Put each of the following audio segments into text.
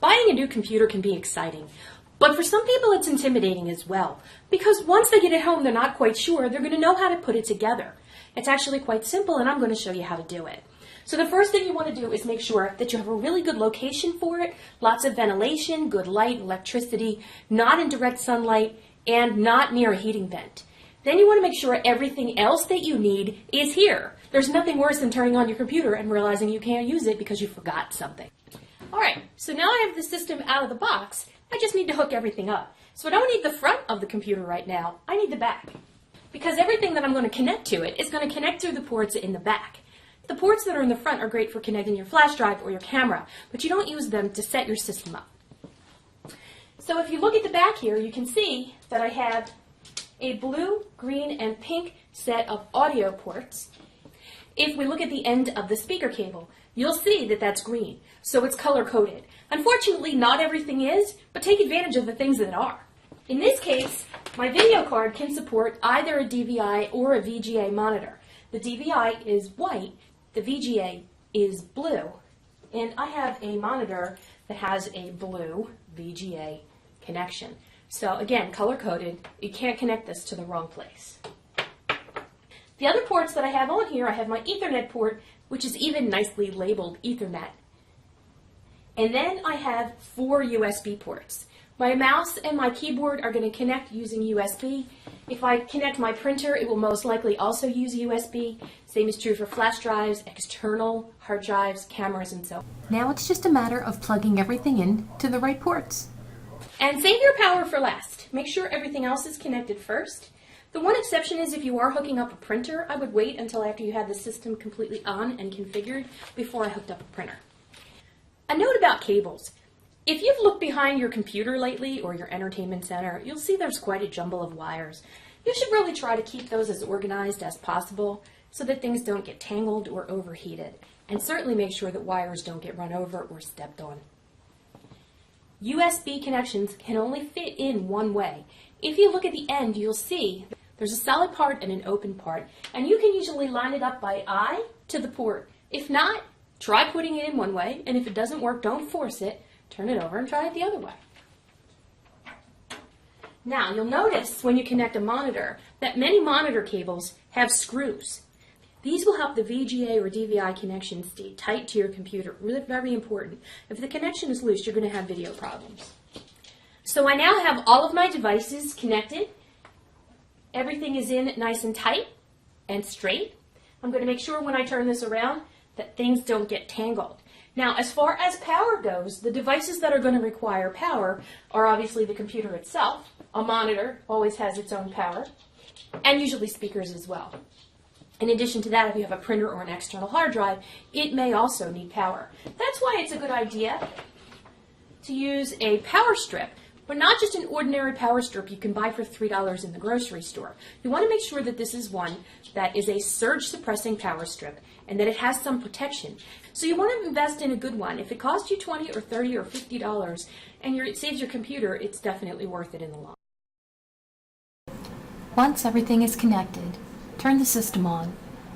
Buying a new computer can be exciting, but for some people it's intimidating as well, because once they get it home they're not quite sure they're going to know how to put it together. It's actually quite simple, and I'm going to show you how to do it. So the first thing you want to do is make sure that you have a really good location for it, lots of ventilation, good light, electricity, not in direct sunlight, and not near a heating vent. Then you want to make sure everything else that you need is here. There's nothing worse than turning on your computer and realizing you can't use it because you forgot something. Alright, so now I have the system out of the box. I just need to hook everything up. So I don't need the front of the computer right now, I need the back. Because everything that I'm going to connect to it is going to connect through the ports in the back. The ports that are in the front are great for connecting your flash drive or your camera, but you don't use them to set your system up. So if you look at the back here, you can see that I have a blue, green, and pink set of audio ports. If we look at the end of the speaker cable, you'll see that that's green, so it's color-coded. Unfortunately, not everything is, but take advantage of the things that are. In this case, my video card can support either a DVI or a VGA monitor. The DVI is white, the VGA is blue, and I have a monitor that has a blue VGA connection. So again, color-coded, you can't connect this to the wrong place. The other ports that I have on here, I have my Ethernet port, which is even nicely labeled Ethernet. And then I have 4 USB ports. My mouse and my keyboard are going to connect using USB. If I connect my printer, it will most likely also use USB. Same is true for flash drives, external hard drives, cameras, and so on. Now it's just a matter of plugging everything in to the right ports. And save your power for last. Make sure everything else is connected first. The one exception is if you are hooking up a printer, I would wait until after you had the system completely on and configured before I hooked up a printer. A note about cables. If you've looked behind your computer lately or your entertainment center, you'll see there's quite a jumble of wires. You should really try to keep those as organized as possible so that things don't get tangled or overheated. And certainly make sure that wires don't get run over or stepped on. USB connections can only fit in one way. If you look at the end, you'll see there's a solid part and an open part, and you can usually line it up by eye to the port. If not, try putting it in one way, and if it doesn't work, don't force it. Turn it over and try it the other way. Now, you'll notice when you connect a monitor that many monitor cables have screws. These will help the VGA or DVI connection stay tight to your computer. Really very important. If the connection is loose, you're going to have video problems. So I now have all of my devices connected. Everything is in nice and tight and straight. I'm going to make sure when I turn this around that things don't get tangled. Now, as far as power goes, the devices that are going to require power are obviously the computer itself. A monitor always has its own power, and usually speakers as well. In addition to that, if you have a printer or an external hard drive, it may also need power. That's why it's a good idea to use a power strip, but not just an ordinary power strip you can buy for $3 in the grocery store. You want to make sure that this is one that is a surge-suppressing power strip and that it has some protection. So you want to invest in a good one. If it costs you $20 or $30 or $50 and it saves your computer, it's definitely worth it in the long run. Once everything is connected, turn the system on.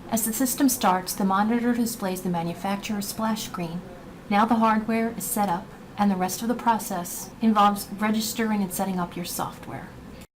As the system starts, the monitor displays the manufacturer's splash screen. Now the hardware is set up, and the rest of the process involves registering and setting up your software.